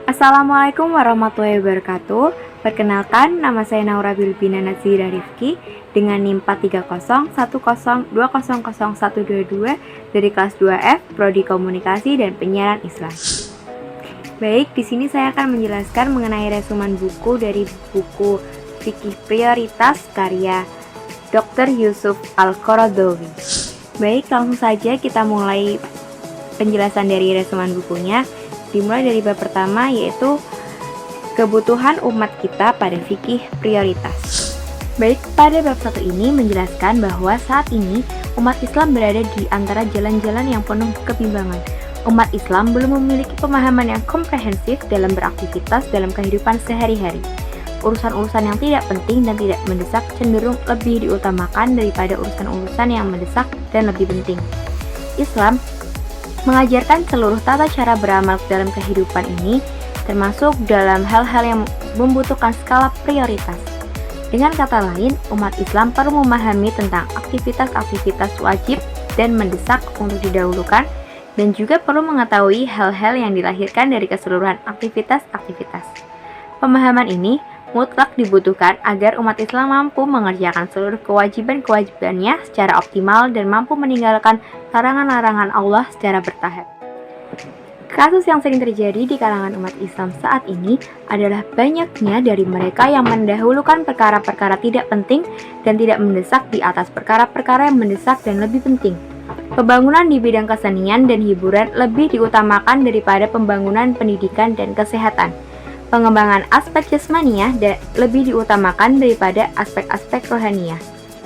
Assalamualaikum warahmatullahi wabarakatuh. Perkenalkan, nama saya Naura Bilbina Nazira Rifki dengan NIM 43010200122 dari kelas 2F, Prodi Komunikasi dan Penyiaran Islam. Baik, di sini saya akan menjelaskan mengenai resumen buku dari buku Fikih Prioritas karya Dr. Yusuf Al-Qaradawi. Baik, langsung saja kita mulai penjelasan dari resumen bukunya. Dimulai dari bab pertama, yaitu kebutuhan umat kita pada fikih prioritas. Baik, pada bab 1 ini menjelaskan bahwa saat ini umat Islam berada di antara jalan-jalan yang penuh kebimbangan. Umat Islam belum memiliki pemahaman yang komprehensif dalam beraktivitas dalam kehidupan sehari-hari. Urusan-urusan yang tidak penting dan tidak mendesak cenderung lebih diutamakan daripada urusan-urusan yang mendesak dan lebih penting. Islam mengajarkan seluruh tata cara beramal dalam kehidupan ini, termasuk dalam hal-hal yang membutuhkan skala prioritas. Dengan kata lain, umat Islam perlu memahami tentang aktivitas-aktivitas wajib dan mendesak untuk didahulukan, dan juga perlu mengetahui hal-hal yang dilahirkan dari keseluruhan aktivitas-aktivitas. Pemahaman ini mutlak dibutuhkan agar umat Islam mampu mengerjakan seluruh kewajiban-kewajibannya secara optimal dan mampu meninggalkan larangan-larangan Allah secara bertahap. Kasus yang sering terjadi di kalangan umat Islam saat ini adalah banyaknya dari mereka yang mendahulukan perkara-perkara tidak penting dan tidak mendesak di atas perkara-perkara yang mendesak dan lebih penting. Pembangunan di bidang kesenian dan hiburan lebih diutamakan daripada pembangunan pendidikan dan kesehatan. Pengembangan aspek jasmaniah lebih diutamakan daripada aspek-aspek rohaniah.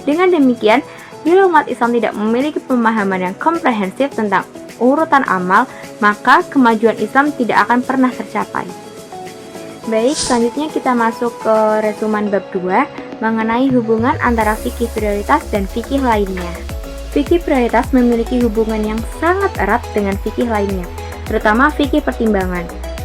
Dengan demikian, bila umat Islam tidak memiliki pemahaman yang komprehensif tentang urutan amal, maka kemajuan Islam tidak akan pernah tercapai. Baik, selanjutnya kita masuk ke resumen bab 2 mengenai hubungan antara fikih prioritas dan fikih lainnya. Fikih prioritas memiliki hubungan yang sangat erat dengan fikih lainnya, terutama fikih pertimbangan.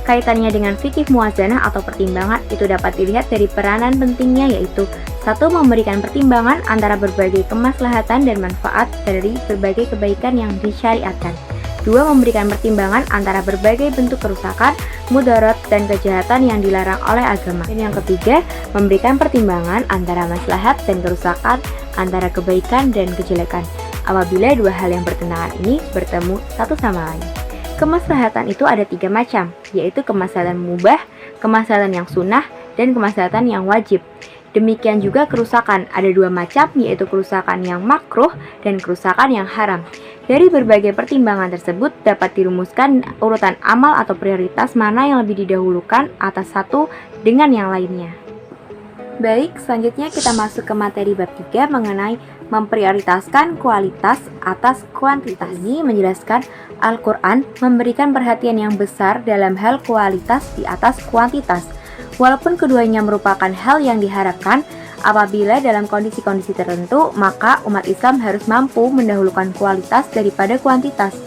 Kaitannya dengan fikih muwazanah atau pertimbangan itu dapat dilihat dari peranan pentingnya, yaitu 1. Memberikan pertimbangan antara berbagai kemaslahatan dan manfaat dari berbagai kebaikan yang disyariatkan. 2. Memberikan pertimbangan antara berbagai bentuk kerusakan, mudarat, dan kejahatan yang dilarang oleh agama. Dan yang ketiga, memberikan pertimbangan antara maslahat dan kerusakan, antara kebaikan dan kejelekan, apabila dua hal yang bertentangan ini bertemu satu sama lain. Kemaslahatan itu ada 3 macam, yaitu kemaslahatan mubah, kemaslahatan yang sunnah, dan kemaslahatan yang wajib. Demikian juga kerusakan, ada 2 macam, yaitu kerusakan yang makruh dan kerusakan yang haram. Dari berbagai pertimbangan tersebut dapat dirumuskan urutan amal atau prioritas mana yang lebih didahulukan atas satu dengan yang lainnya. Baik, selanjutnya kita masuk ke materi bab 3 mengenai memprioritaskan kualitas atas kuantitas. Ini menjelaskan Al-Quran memberikan perhatian yang besar dalam hal kualitas di atas kuantitas. Walaupun keduanya merupakan hal yang diharapkan, apabila dalam kondisi-kondisi tertentu, maka umat Islam harus mampu mendahulukan kualitas daripada kuantitas.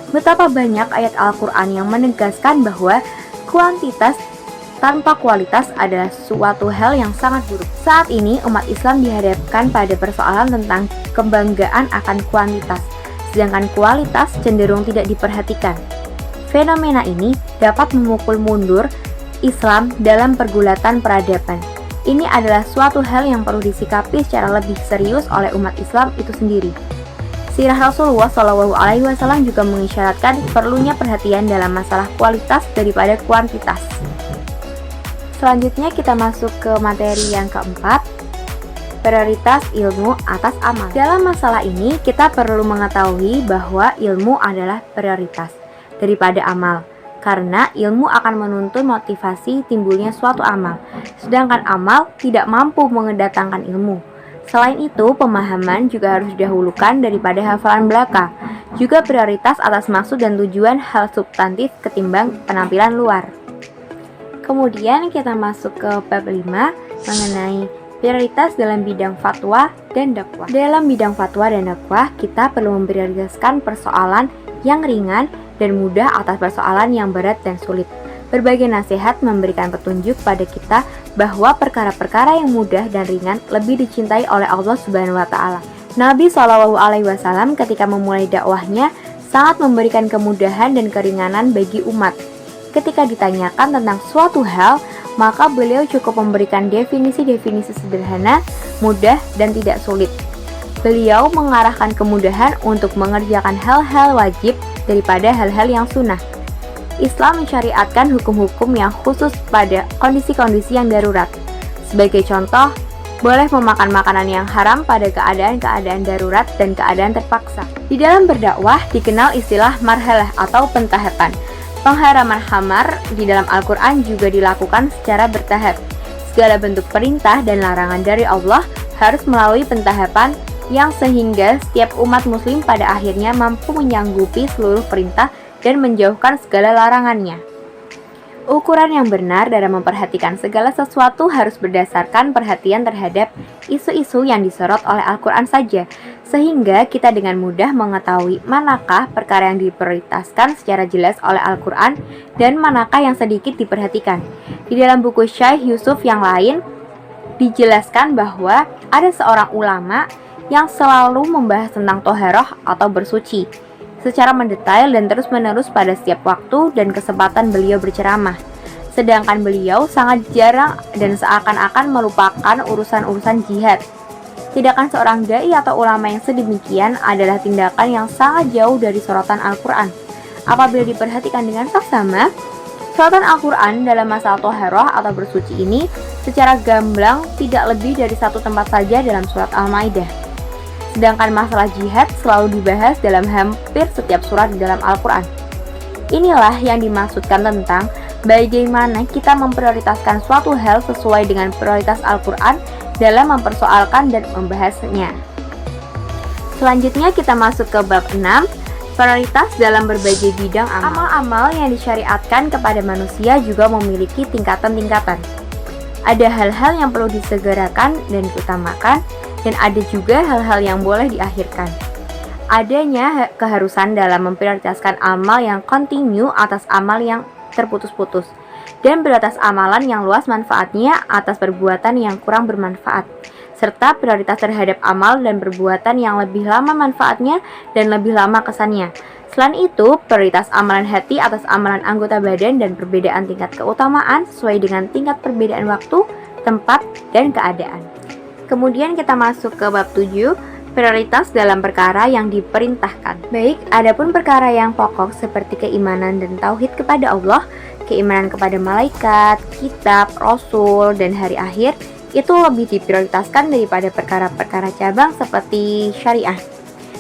Betapa banyak ayat Al-Quran yang menegaskan bahwa kuantitas tanpa kualitas adalah suatu hal yang sangat buruk. Saat ini umat Islam dihadapkan pada persoalan tentang kebanggaan akan kuantitas, sedangkan kualitas cenderung tidak diperhatikan. Fenomena ini dapat memukul mundur Islam dalam pergulatan peradaban. Ini adalah suatu hal yang perlu disikapi secara lebih serius oleh umat Islam itu sendiri. Sirah Rasulullah SAW juga mengisyaratkan perlunya perhatian dalam masalah kualitas daripada kuantitas. Selanjutnya kita masuk ke materi yang keempat, prioritas ilmu atas amal. Dalam masalah ini kita perlu mengetahui bahwa ilmu adalah prioritas daripada amal, karena ilmu akan menuntun motivasi timbulnya suatu amal, sedangkan amal tidak mampu mendatangkan ilmu. Selain itu, pemahaman juga harus didahulukan daripada hafalan belaka, juga prioritas atas maksud dan tujuan hal substantif ketimbang penampilan luar. Kemudian kita masuk ke bab 5 mengenai prioritas dalam bidang fatwa dan dakwah. Dalam bidang fatwa dan dakwah, kita perlu memprioritaskan persoalan yang ringan dan mudah atas persoalan yang berat dan sulit. Berbagai nasihat memberikan petunjuk pada kita bahwa perkara-perkara yang mudah dan ringan lebih dicintai oleh Allah Subhanahu wa taala. Nabi SAW ketika memulai dakwahnya sangat memberikan kemudahan dan keringanan bagi umat. Ketika ditanyakan tentang suatu hal, maka beliau cukup memberikan definisi-definisi sederhana, mudah, dan tidak sulit. Beliau mengarahkan kemudahan untuk mengerjakan hal-hal wajib daripada hal-hal yang sunnah. Islam mensyariatkan hukum-hukum yang khusus pada kondisi-kondisi yang darurat. Sebagai contoh, boleh memakan makanan yang haram pada keadaan-keadaan darurat dan keadaan terpaksa. Di dalam berdakwah dikenal istilah marhalah atau pentahapan. Pengharaman khamar di dalam Al-Quran juga dilakukan secara bertahap. Segala bentuk perintah dan larangan dari Allah harus melalui pentahapan yang sehingga setiap umat muslim pada akhirnya mampu menyanggupi seluruh perintah dan menjauhkan segala larangannya. Ukuran yang benar dalam memperhatikan segala sesuatu harus berdasarkan perhatian terhadap isu-isu yang disorot oleh Al-Quran saja, sehingga kita dengan mudah mengetahui manakah perkara yang diprioritaskan secara jelas oleh Al-Quran dan manakah yang sedikit diperhatikan. Di dalam buku Syekh Yusuf yang lain, dijelaskan bahwa ada seorang ulama yang selalu membahas tentang toharoh atau bersuci secara mendetail dan terus-menerus pada setiap waktu dan kesempatan beliau berceramah. Sedangkan beliau sangat jarang dan seakan-akan melupakan urusan-urusan jihad. Tindakan seorang dai atau ulama yang sedemikian adalah tindakan yang sangat jauh dari sorotan Al-Quran. Apabila diperhatikan dengan saksama, sorotan Al-Quran dalam masalah toharoh atau bersuci ini secara gamblang tidak lebih dari satu tempat saja dalam surat Al-Maidah. Sedangkan masalah jihad selalu dibahas dalam hampir setiap surat di dalam Al-Quran. Inilah yang dimaksudkan tentang bagaimana kita memprioritaskan suatu hal sesuai dengan prioritas Al-Quran dalam mempersoalkan dan membahasnya. Selanjutnya kita masuk ke bab 6, prioritas dalam berbagai bidang amal. Amal-amal yang disyariatkan kepada manusia juga memiliki tingkatan-tingkatan. Ada hal-hal yang perlu disegerakan dan diutamakan, dan ada juga hal-hal yang boleh diakhirkan. Adanya keharusan dalam memprioritaskan amal yang kontinu atas amal yang terputus-putus, dan beratas amalan yang luas manfaatnya atas perbuatan yang kurang bermanfaat, serta prioritas terhadap amal dan perbuatan yang lebih lama manfaatnya dan lebih lama kesannya. Selain itu, prioritas amalan hati atas amalan anggota badan dan perbedaan tingkat keutamaan sesuai dengan tingkat perbedaan waktu, tempat, dan keadaan. Kemudian kita masuk ke bab 7, prioritas dalam perkara yang diperintahkan. Baik, adapun perkara yang pokok seperti keimanan dan tauhid kepada Allah, keimanan kepada malaikat, kitab, rasul, dan hari akhir, itu lebih diprioritaskan daripada perkara-perkara cabang seperti syariah.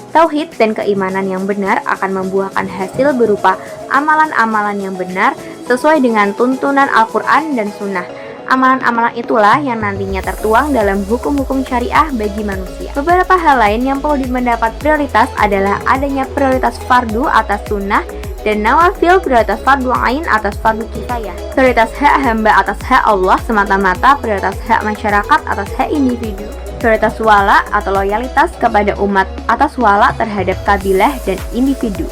Tauhid dan keimanan yang benar akan membuahkan hasil berupa amalan-amalan yang benar sesuai dengan tuntunan Al-Quran dan Sunnah. Amalan-amalan itulah yang nantinya tertuang dalam hukum-hukum syariah bagi manusia. Beberapa hal lain yang perlu mendapat prioritas adalah adanya prioritas fardu atas sunnah dan nawafil, prioritas fardu ain atas fardu kifayah, prioritas hak hamba atas hak Allah semata-mata, prioritas hak masyarakat atas hak individu, prioritas wala atau loyalitas kepada umat atas wala terhadap kabilah dan individu.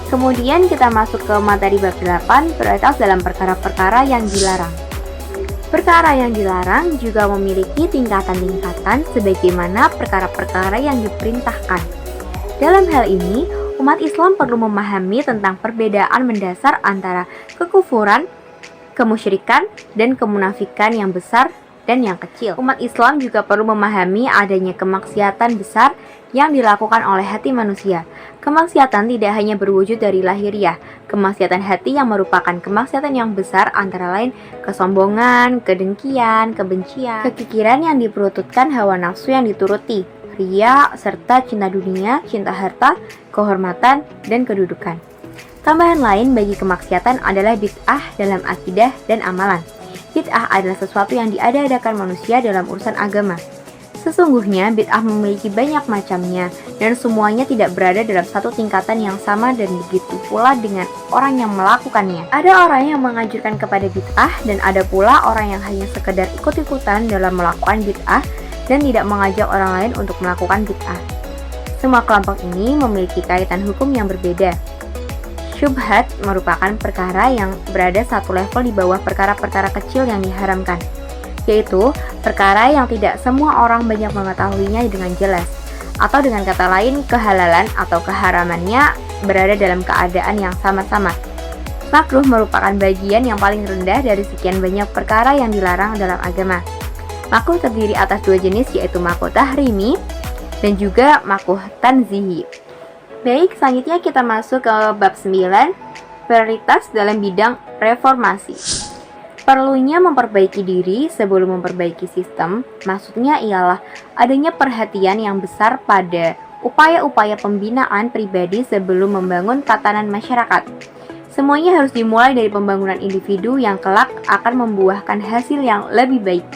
Kemudian kita masuk ke materi bab 8, prioritas dalam perkara-perkara yang dilarang. Perkara yang dilarang juga memiliki tingkatan-tingkatan sebagaimana perkara-perkara yang diperintahkan. Dalam hal ini, umat Islam perlu memahami tentang perbedaan mendasar antara kekufuran, kemusyrikan, dan kemunafikan yang besar dan yang kecil. Umat Islam juga perlu memahami adanya kemaksiatan besar yang dilakukan oleh hati manusia. Kemaksiatan tidak hanya berwujud dari lahiriah. Kemaksiatan hati yang merupakan kemaksiatan yang besar antara lain kesombongan, kedengkian, kebencian, kekikiran yang diperututkan hawa nafsu yang dituruti, ria, serta cinta dunia, cinta harta, kehormatan, dan kedudukan. Tambahan lain bagi kemaksiatan adalah bid'ah dalam akidah dan amalan. Bid'ah adalah sesuatu yang diada-adakan manusia dalam urusan agama. Sesungguhnya bid'ah memiliki banyak macamnya dan semuanya tidak berada dalam satu tingkatan yang sama dan begitu pula dengan orang yang melakukannya. Ada orang yang menganjurkan kepada bid'ah dan ada pula orang yang hanya sekedar ikut-ikutan dalam melakukan bid'ah dan tidak mengajak orang lain untuk melakukan bid'ah. Semua kelompok ini memiliki kaitan hukum yang berbeda. Syubhat merupakan perkara yang berada satu level di bawah perkara-perkara kecil yang diharamkan, yaitu perkara yang tidak semua orang banyak mengetahuinya dengan jelas, atau dengan kata lain kehalalan atau keharamannya berada dalam keadaan yang sama-sama. Makruh merupakan bagian yang paling rendah dari sekian banyak perkara yang dilarang dalam agama. Makruh terdiri atas dua jenis, yaitu makruh tahrimi dan juga makruh tanzihi. Baik, selanjutnya kita masuk ke bab 9, prioritas dalam bidang reformasi. Perlunya memperbaiki diri sebelum memperbaiki sistem, maksudnya ialah adanya perhatian yang besar pada upaya-upaya pembinaan pribadi sebelum membangun tatanan masyarakat. Semuanya harus dimulai dari pembangunan individu yang kelak akan membuahkan hasil yang lebih baik.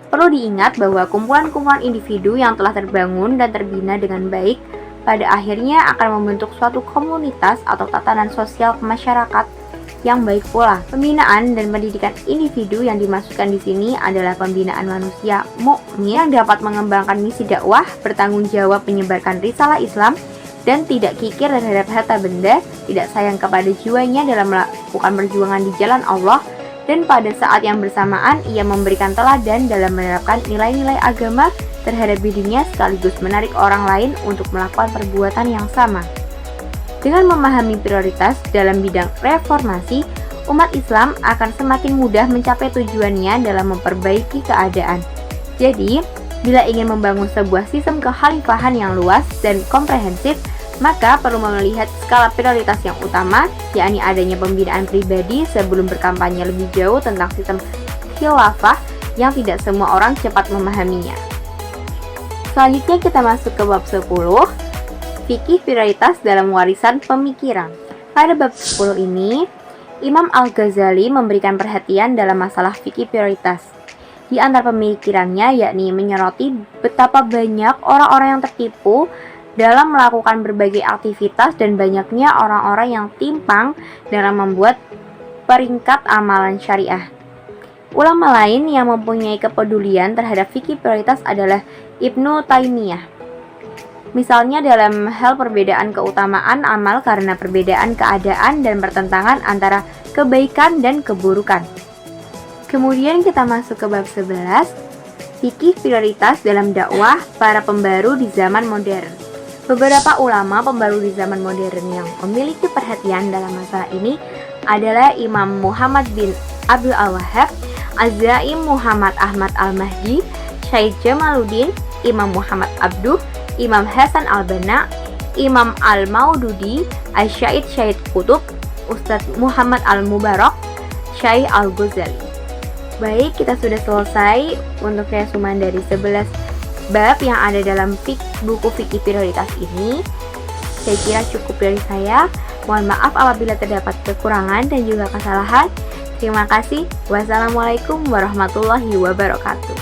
Perlu diingat bahwa kumpulan-kumpulan individu yang telah terbangun dan terbina dengan baik pada akhirnya akan membentuk suatu komunitas atau tatanan sosial masyarakat yang baik pula. Pembinaan dan pendidikan individu yang dimaksudkan di sini adalah pembinaan manusia mukmin yang dapat mengembangkan misi dakwah, bertanggung jawab menyebarkan risalah Islam, dan tidak kikir terhadap harta benda, tidak sayang kepada jiwanya dalam melakukan perjuangan di jalan Allah, dan pada saat yang bersamaan ia memberikan teladan dalam menerapkan nilai-nilai agama terhadap dirinya sekaligus menarik orang lain untuk melakukan perbuatan yang sama. Dengan memahami prioritas dalam bidang reformasi, umat Islam akan semakin mudah mencapai tujuannya dalam memperbaiki keadaan. Jadi, bila ingin membangun sebuah sistem kekhalifahan yang luas dan komprehensif, maka perlu melihat skala prioritas yang utama, yakni adanya pembinaan pribadi sebelum berkampanye lebih jauh tentang sistem khilafah yang tidak semua orang cepat memahaminya. Selanjutnya kita masuk ke bab 10, fikih prioritas dalam warisan pemikiran. Pada bab 10 ini, Imam Al-Ghazali memberikan perhatian dalam masalah fikih prioritas. Di antara pemikirannya yakni menyoroti betapa banyak orang-orang yang tertipu dalam melakukan berbagai aktivitas dan banyaknya orang-orang yang timpang dalam membuat peringkat amalan syariah. Ulama lain yang mempunyai kepedulian terhadap fikih prioritas adalah Ibnu Taimiyah. Misalnya dalam hal perbedaan keutamaan amal karena perbedaan keadaan dan pertentangan antara kebaikan dan keburukan. Kemudian kita masuk ke bab 11, fikih prioritas dalam dakwah para pembaru di zaman modern. Beberapa ulama pembaru di zaman modern yang memiliki perhatian dalam masalah ini adalah Imam Muhammad bin Abdul Al-Wahhab, Az-Zaim Muhammad Ahmad Al-Mahdi, Syekh Jamaluddin, Imam Muhammad Abduh, Imam Hasan Al-Banna, Imam Al-Maududi, Asy-Syaikh Syekh Qutb, Ustadz Muhammad Al-Mubarak, Syekh Al-Ghazali. Baik, kita sudah selesai untuk resumen dari 11 bab yang ada dalam buku fikih prioritas ini. Saya kira cukup dari saya. Mohon maaf apabila terdapat kekurangan dan juga kesalahan. Terima kasih. Wassalamualaikum warahmatullahi wabarakatuh.